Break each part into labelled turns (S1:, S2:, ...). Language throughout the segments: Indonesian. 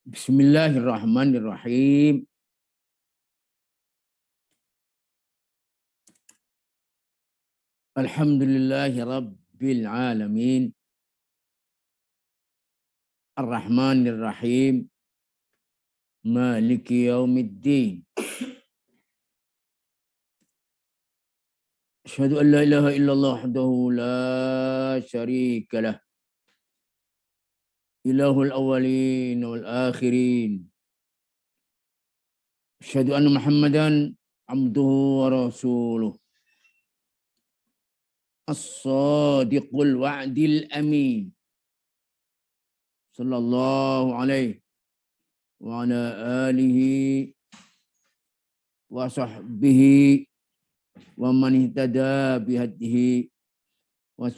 S1: Bismillahirrahmanirrahim. Alhamdulillahi rabbil alamin. Ar-Rahmanir-Rahim. Maliki yaumiddin. Asyhadu an la ilaha illallah wahdahu la syarika lah. Ilahul awwalin wal akhirin. Asyhadu anna Muhammadan abduhu wa rasuluh. As-sadiqul wa'dil amin. Sallallahu alaihi wa ala alihi wa sahbihi wa man ihtada bihadihi wa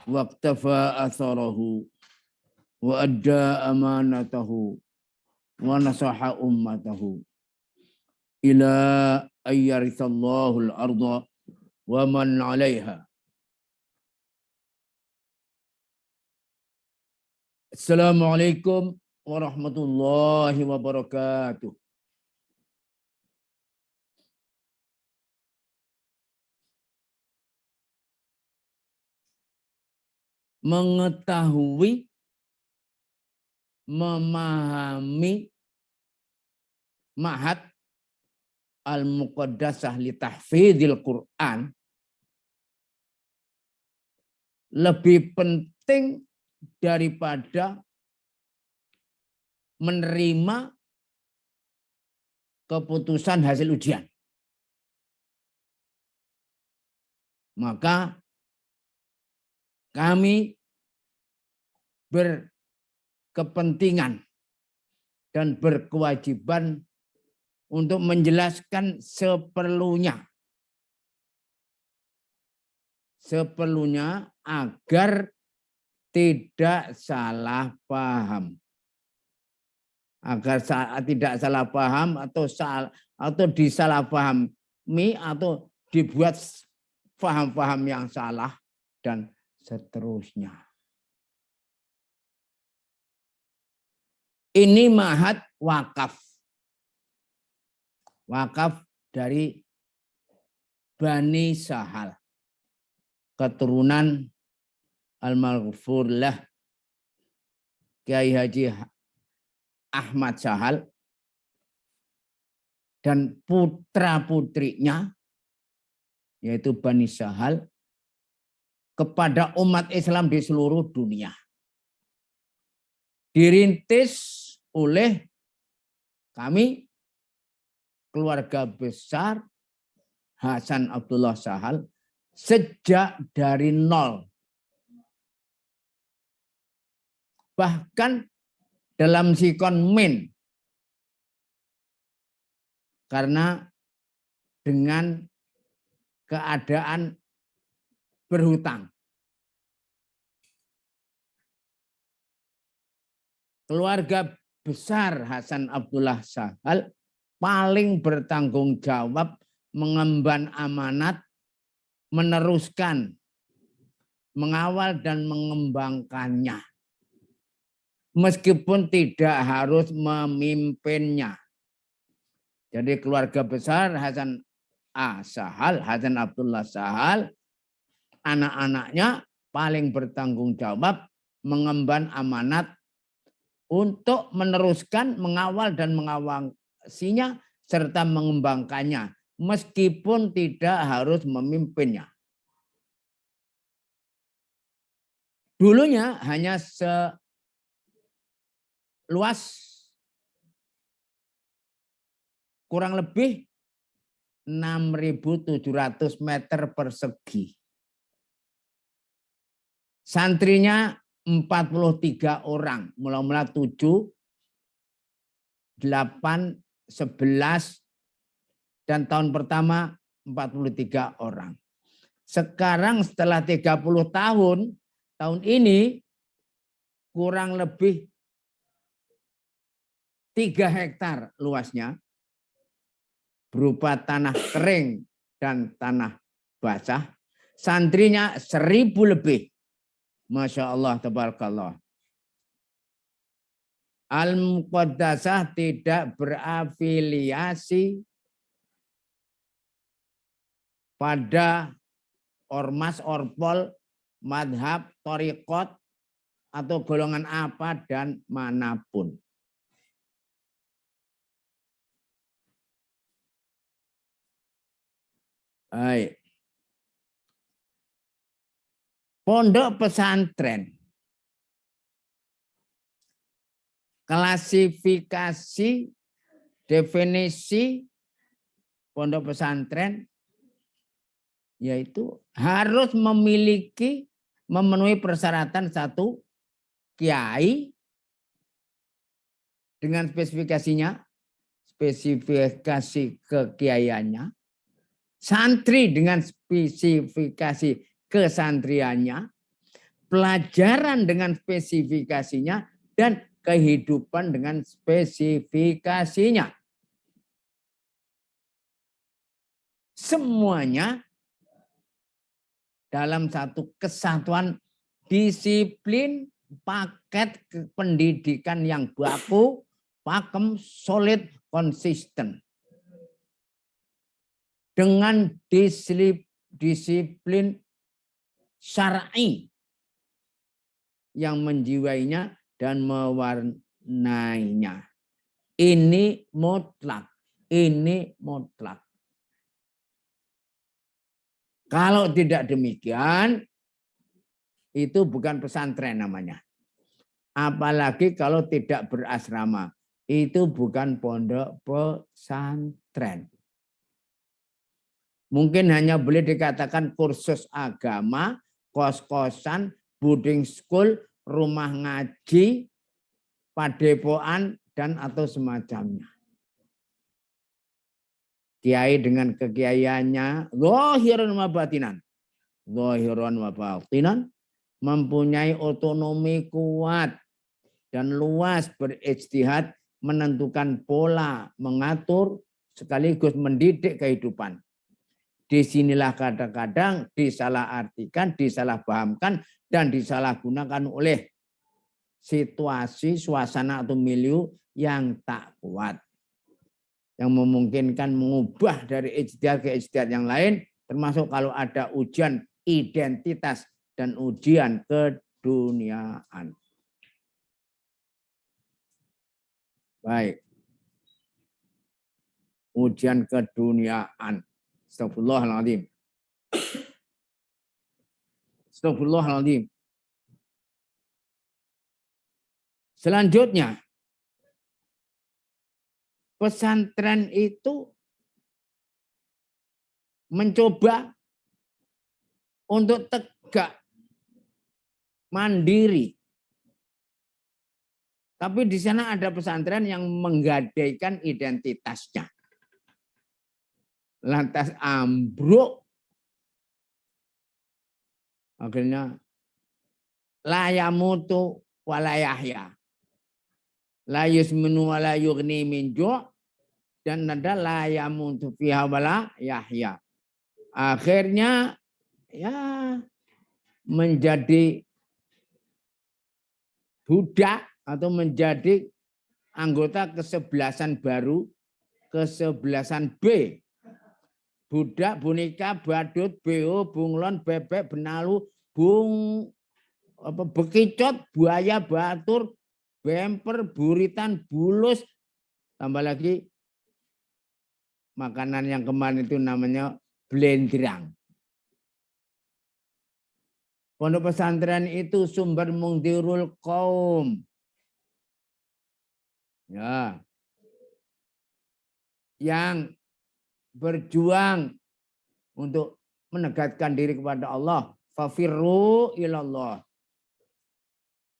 S1: waqtafa atharahu wa adda amanatahu wa nasaha ummatahu ila ayyarithallahu al-arda wa man 'alaiha. Assalamualaikum warahmatullahi wabarakatuh. Mengetahui, memahami Ma'had Al-Muqaddasah li Tahfidzil Quran lebih penting daripada menerima keputusan hasil ujian. Maka kami berkepentingan dan berkewajiban untuk menjelaskan seperlunya agar tidak salah paham. Agar tidak salah paham atau disalahpahami atau dibuat paham-paham yang salah dan seterusnya. Ini Ma'had wakaf. Wakaf dari Bani Sahal. Keturunan Al-Maghfur lah Kiai Haji Ahmad Sahal dan putra-putrinya yaitu Bani Sahal kepada umat Islam di seluruh dunia. Dirintis oleh kami, keluarga besar Hasan Abdullah Sahal, sejak dari nol. Bahkan dalam sikon min. Karena dengan keadaan berhutang. Keluarga besar Hasan Abdullah Sahal paling bertanggung jawab mengemban amanat, meneruskan, mengawal dan mengembangkannya. Meskipun tidak harus memimpinnya. Jadi keluarga besar Hasan Hasan Abdullah Sahal, anak-anaknya paling bertanggung jawab mengemban amanat untuk meneruskan, mengawal dan mengawasinya serta mengembangkannya meskipun tidak harus memimpinnya. Dulunya hanya seluas kurang lebih 6.700 meter persegi. Santrinya 43 orang, mula-mula 7, 8, 11, dan tahun pertama 43 orang. Sekarang setelah 30 tahun ini kurang lebih 3 hektar luasnya berupa tanah kering dan tanah basah. Santrinya 1.000 lebih. Masya Allah, tabarakallah. Al-Muqaddasah tidak berafiliasi pada ormas, orpol, madhab, thariqat, atau golongan apa dan manapun. Baik. Pondok pesantren. Klasifikasi, definisi pondok pesantren yaitu harus memenuhi persyaratan satu, kiai dengan spesifikasi kekiaiannya, santri dengan spesifikasi kesantriannya, pelajaran dengan spesifikasinya, dan kehidupan dengan spesifikasinya. Semuanya dalam satu kesatuan disiplin paket pendidikan yang baku, pakem, solid, konsisten. Dengan disiplin syar'i yang menjiwainya dan mewarnainya. Ini mutlak. Ini mutlak. Kalau tidak demikian, itu bukan pesantren namanya. Apalagi kalau tidak berasrama. Itu bukan pondok pesantren. Mungkin hanya boleh dikatakan kursus agama, kos-kosan, boarding school, rumah ngaji, padepokan, dan atau semacamnya. Kiai dengan kekiaiannya, zahiran wa batinan. Zahiran wa batinan, mempunyai otonomi kuat dan luas berijtihad, menentukan pola, mengatur, sekaligus mendidik kehidupan. Disinilah kadang-kadang disalahartikan, disalahpahamkan, dan disalahgunakan oleh situasi, suasana atau milieu yang tak kuat. Yang memungkinkan mengubah dari ijtihad ke ijtihad yang lain, termasuk kalau ada ujian identitas dan ujian keduniaan. Baik. Ujian keduniaan. Astagfirullahaladzim. Astagfirullahaladzim. Selanjutnya, pesantren itu mencoba untuk tegak, mandiri. Tapi di sana ada pesantren yang menggadaikan identitasnya. Lantas ambruk. Akhirnya la yamutu wa la yahya. La yusminu wa la yughni min ju', dan ada la yamutu fiha wa la yahya. Akhirnya ya menjadi budak atau menjadi anggota kesebelasan baru, kesebelasan B. Budak, boneka, badut, beo, bunglon, bebek, benalu, bekicot, buaya, batur, bemper, buritan, bulus, tambah lagi makanan yang kemarin itu namanya blendrang. Pondok pesantren itu sumber mungdirul kaum. Ya. Yang berjuang untuk menegakkan diri kepada Allah. Fafirru ilallah.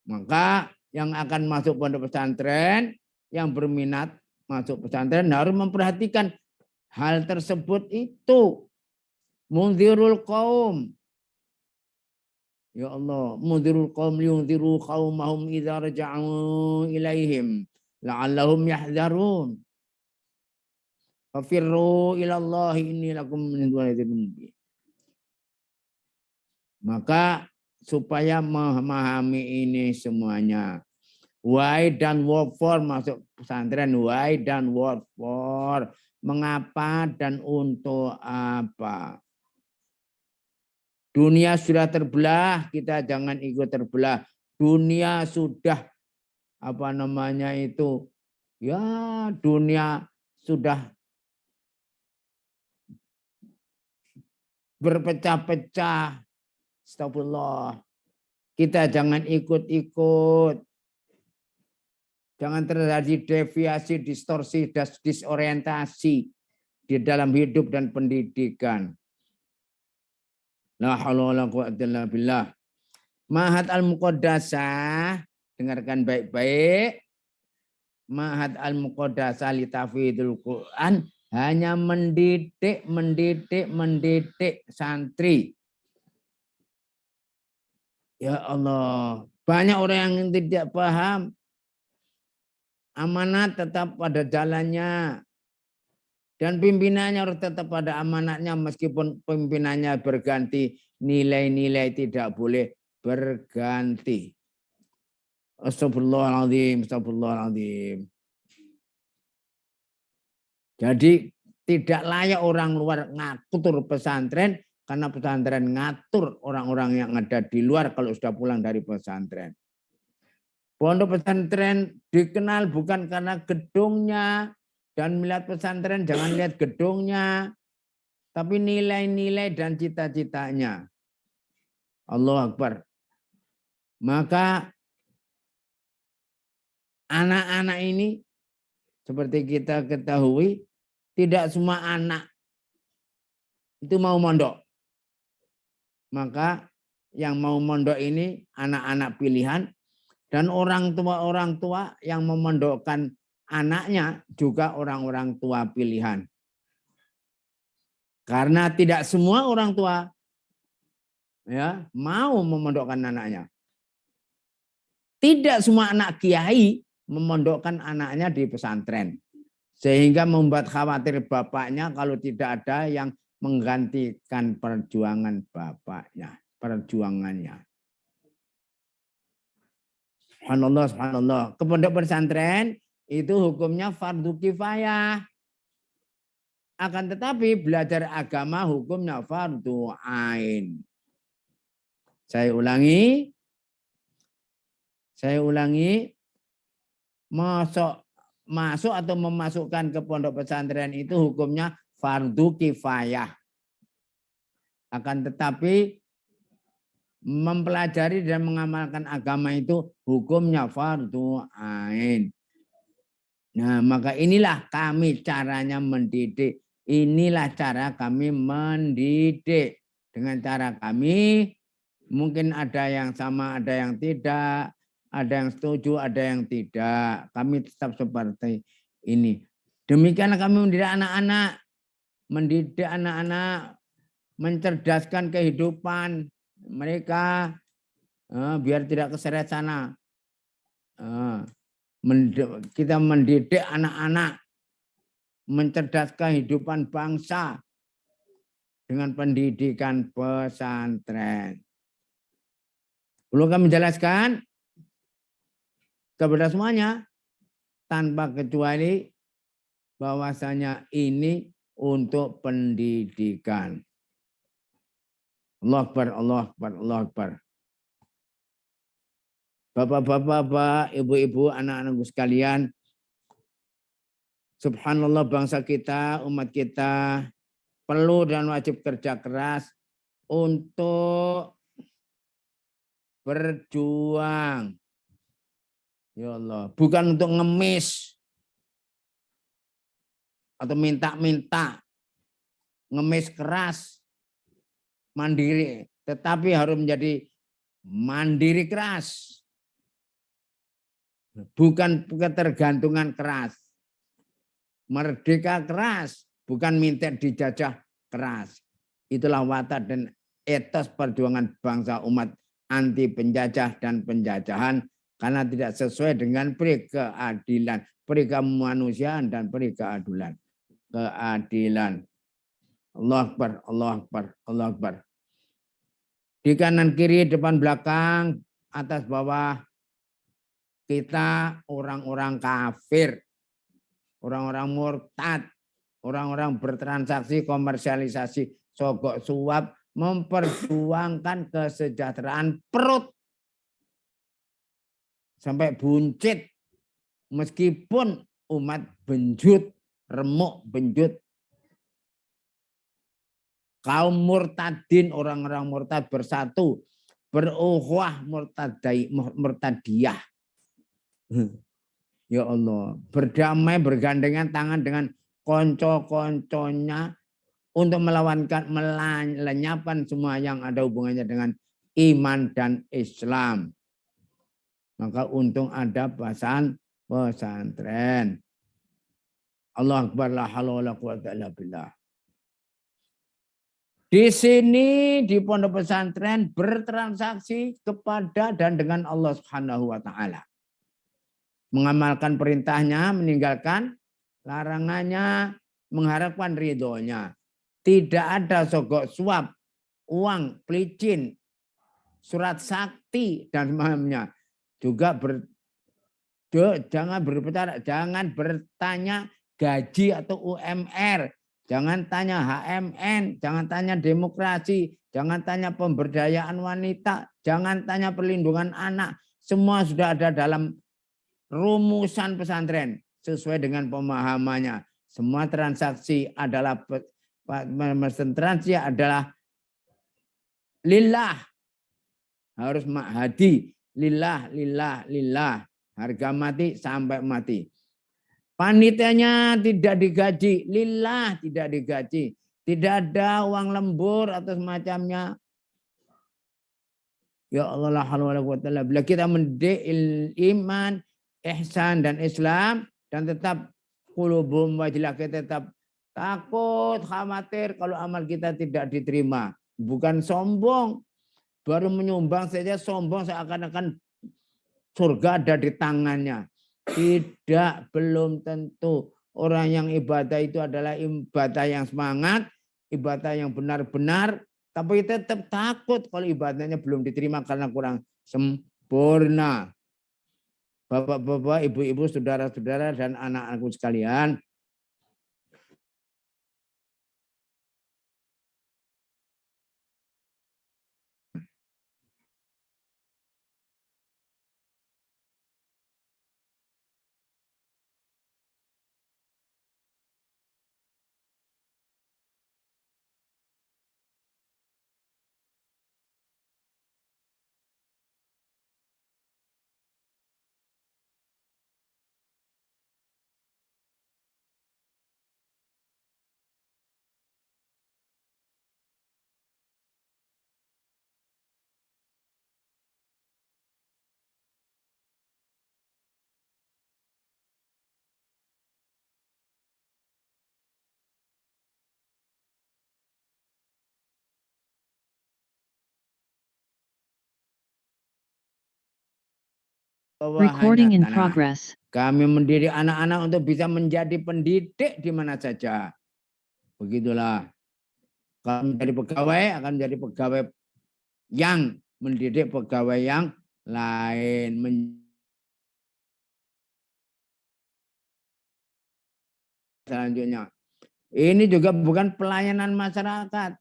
S1: Maka yang akan masuk pondok pesantren, yang berminat masuk pesantren harus memperhatikan hal tersebut itu. Mundhirul qaum. Ya Allah, mundhirul qaum yundhiru qaumahum idza raja'u ilaihim la'allahum yahdharun. Fafirru ilallahi inni lakum min dzalimin. Maka supaya memahami ini semuanya, Why dan what for masuk pesantren. Why dan what for. Mengapa dan untuk apa. Dunia sudah terbelah, kita jangan ikut terbelah. Dunia sudah apa namanya itu. Ya dunia sudah berpecah-pecah. Astagfirullah. Kita jangan ikut-ikut. Jangan terjadi deviasi, distorsi, disorientasi di dalam hidup dan pendidikan. La haula wala quwwata illa billah. Ma'had al-Muqaddasah, dengarkan baik-baik. Ma'had al-Muqaddasah li tafidul Quran hanya mendidik santri. Ya Allah, banyak orang yang tidak paham. Amanat tetap pada jalannya. Dan pimpinannya harus tetap pada amanatnya meskipun pimpinannya berganti. Nilai-nilai tidak boleh berganti. Astagfirullahaladzim, astagfirullahaladzim. Jadi tidak layak orang luar ngatur pesantren karena pesantren ngatur orang-orang yang ada di luar kalau sudah pulang dari pesantren. Pondok pesantren dikenal bukan karena gedungnya dan melihat pesantren jangan lihat gedungnya, tapi nilai-nilai dan cita-citanya. Allahu Akbar. Maka anak-anak ini seperti kita ketahui tidak semua anak itu mau mondok. Maka yang mau mondok ini anak-anak pilihan. Dan orang tua yang memondokkan anaknya juga orang-orang tua pilihan. Karena tidak semua orang tua ya mau memondokkan anaknya. Tidak semua anak kiai memondokkan anaknya di pesantren. Sehingga membuat khawatir bapaknya kalau tidak ada yang menggantikan perjuangan bapaknya, perjuangannya. Subhanallah, subhanallah. Ke pondok pesantren itu hukumnya fardu kifayah. Akan tetapi belajar agama hukumnya fardu ain. Saya ulangi. Masuk atau memasukkan ke pondok pesantren itu hukumnya fardu kifayah. Akan tetapi mempelajari dan mengamalkan agama itu hukumnya fardu ain. Nah, maka inilah kami caranya mendidik. Inilah cara kami mendidik. Dengan cara kami mungkin ada yang sama, ada yang tidak, ada yang setuju, ada yang tidak. Kami tetap seperti ini. Demikian kami mendidik anak-anak, mencerdaskan kehidupan mereka biar tidak keseret sana. Kita mendidik anak-anak mencerdaskan kehidupan bangsa dengan pendidikan pesantren. Perlu kami menjelaskan kepada semuanya tanpa kecuali bahwasanya ini untuk pendidikan. Allah Akbar, Allah Akbar, Allah Akbar. Bapak-bapak, ibu-ibu, anak-anakku sekalian. Subhanallah bangsa kita, umat kita perlu dan wajib kerja keras untuk berjuang. Ya Allah, bukan untuk ngemis atau minta-minta. Ngemis keras. Mandiri, tetapi harus menjadi mandiri keras. Bukan ketergantungan keras. Merdeka keras, bukan minta dijajah keras. Itulah watak dan etos perjuangan bangsa umat anti penjajah dan penjajahan karena tidak sesuai dengan peri keadilan, peri kemanusiaan dan peri keadilan. Keadilan. Allah Akbar, Allah Akbar, Allah Akbar. Di kanan kiri, depan belakang, atas bawah. kita orang-orang kafir, orang-orang murtad, orang-orang bertransaksi, komersialisasi, sogok suap, memperjuangkan kesejahteraan perut sampai buncit, meskipun umat benjut, remuk benjut, kaum murtadin, orang-orang murtad bersatu, berukhwah murtadiyah. Ya Allah, berdamai bergandengan tangan dengan konco-konconya untuk melenyapkan semua yang ada hubungannya dengan iman dan Islam. Maka untung ada pesantren. Allah Akbar, la haula wala quwwata illa billah. Di sini di pondok pesantren bertransaksi kepada dan dengan Allah Subhanahu wa taala. Mengamalkan perintahnya, meninggalkan larangannya, mengharapkan ridhonya. Tidak ada sogok suap, uang, pelicin, surat sakti dan semacamnya. Juga jangan bertanya gaji atau UMR, jangan tanya HMN, jangan tanya demokrasi, jangan tanya pemberdayaan wanita, jangan tanya perlindungan anak. Semua sudah ada dalam rumusan pesantren sesuai dengan pemahamannya. Semua transaksi adalah lillah, harus ma'hadi, lillah, harga mati sampai mati. Panitianya tidak digaji, lillah tidak digaji, tidak ada uang lembur atau semacamnya. Ya Allah, la haula wala quwwata illa billah. Kita mendidik iman, ihsan dan Islam, dan tetap qulubum wajilah, kita tetap takut, khawatir kalau amal kita tidak diterima. Bukan sombong, baru menyumbang saja sombong seakan-akan surga ada di tangannya. Tidak, belum tentu. Orang yang ibadah itu adalah ibadah yang semangat, ibadah yang benar-benar, tapi tetap takut kalau ibadahnya belum diterima karena kurang sempurna. Bapak-bapak, ibu-ibu, saudara-saudara, dan anak-anakku sekalian,
S2: Recording in progress.
S1: Kami mendidik anak-anak untuk bisa menjadi pendidik di mana saja. Begitulah. Kalau menjadi pegawai akan menjadi pegawai yang mendidik pegawai yang lain. Selanjutnya, ini juga bukan pelayanan masyarakat.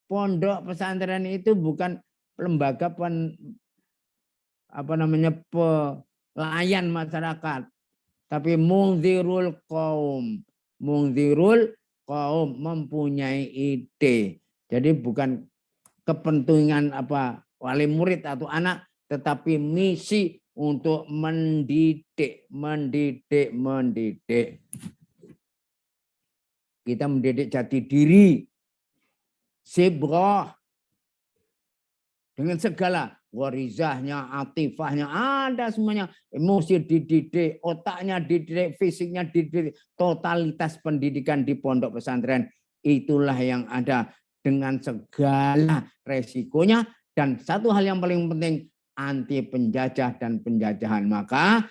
S1: Pondok pesantren itu bukan lembaga pelayan masyarakat, tapi mungzirul kaum. Mungzirul kaum, mempunyai ide. Jadi bukan kepentingan wali murid atau anak, tetapi misi untuk mendidik. Kita mendidik jati diri, sibrah, dengan segala warizahnya, atifahnya, ada semuanya. Emosi dididik, otaknya dididik, fisiknya dididik. Totalitas pendidikan di pondok pesantren itulah yang ada dengan segala resikonya. Dan satu hal yang paling penting, anti penjajah dan penjajahan. Maka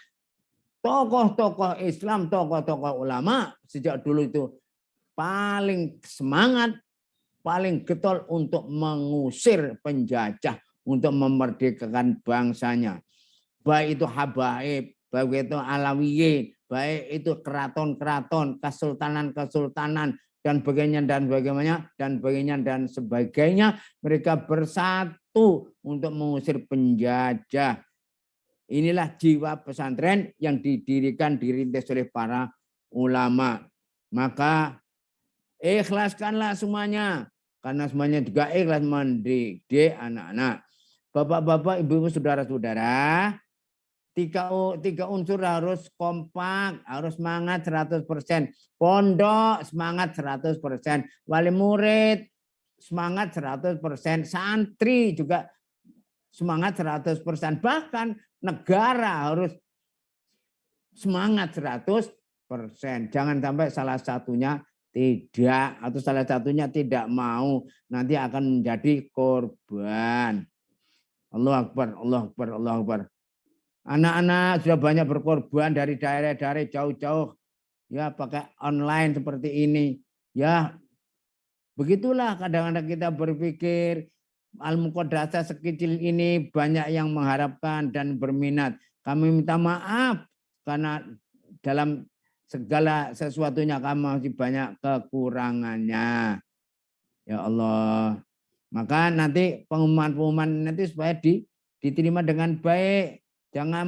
S1: tokoh-tokoh Islam, tokoh-tokoh ulama sejak dulu itu paling semangat, paling getol untuk mengusir penjajah, untuk memerdekakan bangsanya. baik itu habaib, baik itu alawiyin, baik itu keraton-keraton, kesultanan-kesultanan, dan sebagainya, mereka bersatu untuk mengusir penjajah. Inilah jiwa pesantren yang dirintis oleh para ulama. Maka ikhlaskanlah semuanya, karena semuanya juga ikhlas mendidik anak-anak. Bapak-bapak, ibu-ibu, saudara-saudara, tiga unsur harus kompak, harus semangat 100%. Pondok semangat 100%. Wali murid semangat 100%. Santri juga semangat 100%. Bahkan negara harus semangat 100%. Jangan sampai salah satunya tidak, atau salah satunya tidak mau, nanti akan menjadi korban. Allahu Akbar, Allahu Akbar, Allahu Akbar. Anak-anak sudah banyak berkorban dari daerah-daerah jauh-jauh, ya pakai online seperti ini. Ya begitulah kadang-kadang kita berpikir, Al-Muqaddasah sekecil ini banyak yang mengharapkan dan berminat. Kami minta maaf karena dalam segala sesuatunya kami masih banyak kekurangannya. Ya Allah. Maka nanti pengumuman nanti supaya diterima dengan baik. Jangan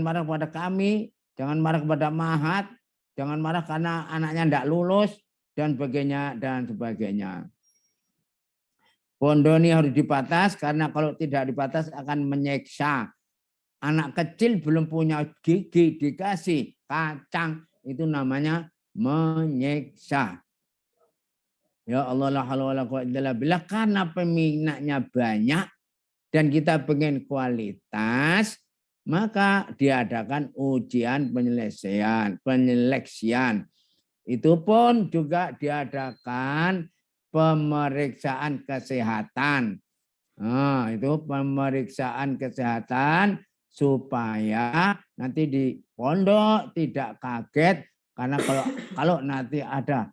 S1: marah kepada kami, jangan marah kepada Mahat, jangan marah karena anaknya tidak lulus dan sebagainya. Pondok ini harus dibatas karena kalau tidak dibatas akan menyiksa. Anak kecil belum punya gigi dikasih kacang, itu namanya menyiksa. Ya Allah, la haula wala quwwata illa billah, karena peminatnya banyak dan kita pengen kualitas, maka diadakan ujian penyeleksian. Itu pun juga diadakan pemeriksaan kesehatan. Nah, itu pemeriksaan kesehatan supaya nanti di pondok tidak kaget, karena kalau nanti ada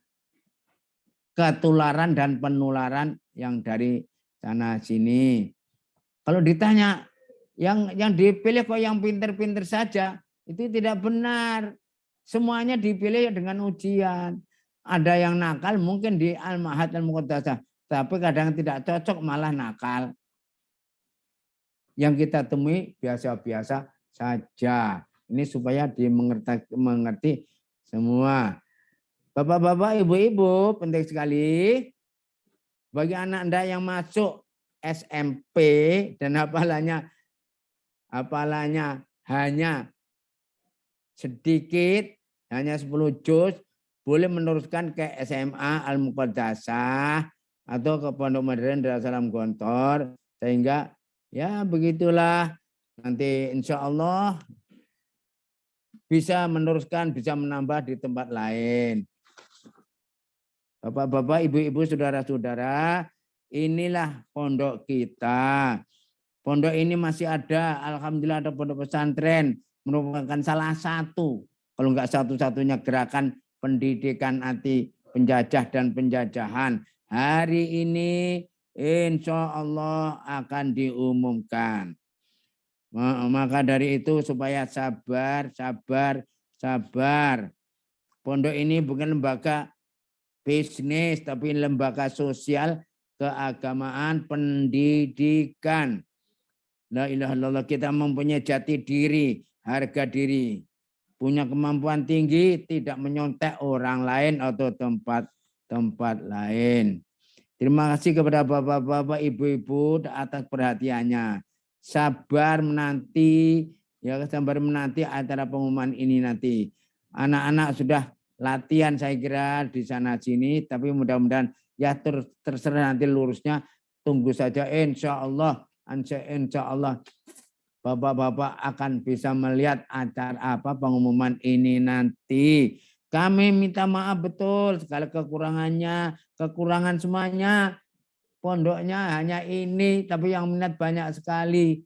S1: ketularan dan penularan yang dari sana sini. Kalau ditanya yang dipilih kok yang pinter-pinter saja, itu tidak benar. Semuanya dipilih dengan ujian. Ada yang nakal mungkin di Al-Ma'had Al-Muqaddasah, tapi kadang tidak cocok malah nakal. Yang kita temui biasa-biasa saja. Ini supaya mengerti semua. Bapak-bapak, ibu-ibu, penting sekali bagi anak Anda yang masuk SMP dan hafalannya hanya sedikit, hanya 10 juz, boleh meneruskan ke SMA Al-Muqaddasah atau ke Pondok Modern Darussalam Gontor, sehingga ya begitulah nanti insya Allah bisa meneruskan, bisa menambah di tempat lain. Bapak-bapak, ibu-ibu, saudara-saudara, inilah pondok kita. Pondok ini masih ada, alhamdulillah ada pondok pesantren, merupakan salah satu, kalau enggak satu-satunya gerakan pendidikan anti penjajah dan penjajahan. Hari ini insya Allah akan diumumkan. Maka dari itu supaya sabar. Pondok ini bukan lembaga bisnis, tapi lembaga sosial, keagamaan, pendidikan. La ilaha illallah, kita mempunyai jati diri, harga diri. Punya kemampuan tinggi, tidak menyontek orang lain atau tempat lain. Terima kasih kepada bapak-bapak, ibu-ibu atas perhatiannya. Sabar menanti acara pengumuman ini nanti. Anak-anak sudah latihan saya kira di sana sini, tapi mudah-mudahan ya terserah nanti lurusnya, tunggu saja insya Allah bapak-bapak akan bisa melihat acara pengumuman ini nanti. Kami minta maaf betul segala kekurangan semuanya. Pondoknya hanya ini, tapi yang minat banyak sekali.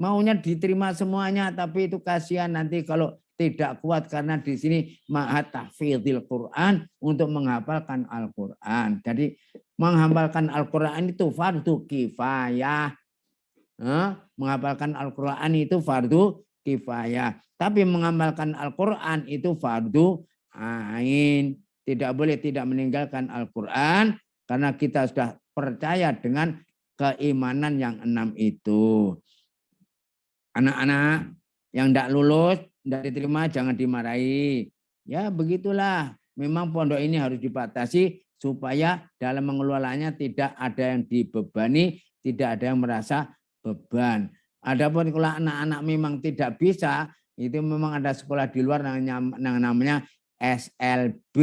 S1: Maunya diterima semuanya, tapi itu kasihan nanti kalau tidak kuat, karena di sini Ma'had Tahfidzil Quran untuk menghafalkan Al-Quran. Jadi menghafalkan Al-Quran itu fardu kifayah. Menghafalkan Al-Quran itu fardu kifayah. Tapi mengamalkan Al-Quran itu fardu ain. Tidak boleh tidak meninggalkan Al-Quran karena kita sudah percaya dengan keimanan yang 6 itu. Anak-anak yang tidak lulus, tidak diterima, jangan dimarahi. Ya begitulah. Memang pondok ini harus dibatasi supaya dalam mengelolanya tidak ada yang dibebani, tidak ada yang merasa beban. Adapun kalau anak-anak memang tidak bisa, itu memang ada sekolah di luar yang namanya SLB.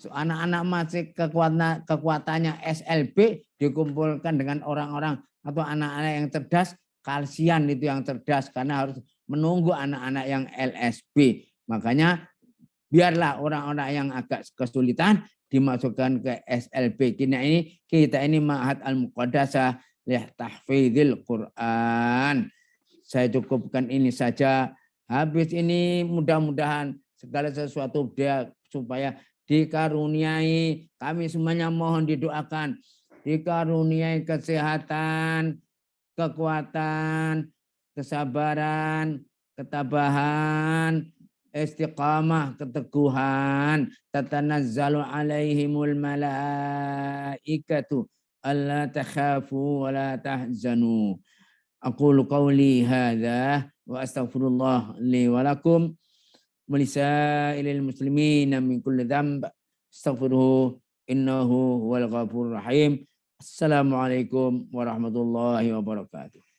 S1: Anak-anak masih kekuatannya SLB dikumpulkan dengan orang-orang atau anak-anak yang cerdas, kalsian itu yang cerdas karena harus menunggu anak-anak yang LSB. Makanya biarlah orang-orang yang agak kesulitan dimasukkan ke SLB. Kita ini Ma'had Al-Muqaddasah li tahfidzil Quran. Saya cukupkan ini saja. Habis ini mudah-mudahan segala sesuatu dia supaya dikaruniai. Kami semuanya mohon didoakan. Dikaruniai kesehatan, kekuatan, kesabaran, ketabahan, istiqamah, keteguhan. Tatanazzalu alaihimul malaikatu alla takhafu wa la tahzanu. Aqulu qawli hadza wa astaghfirullah li wa lakum wa lisairil muslimina min kulli dzamb. Astaghfiruhu innahu huwal ghafurur rahim. Assalamualaikum warahmatullahi wabarakatuh.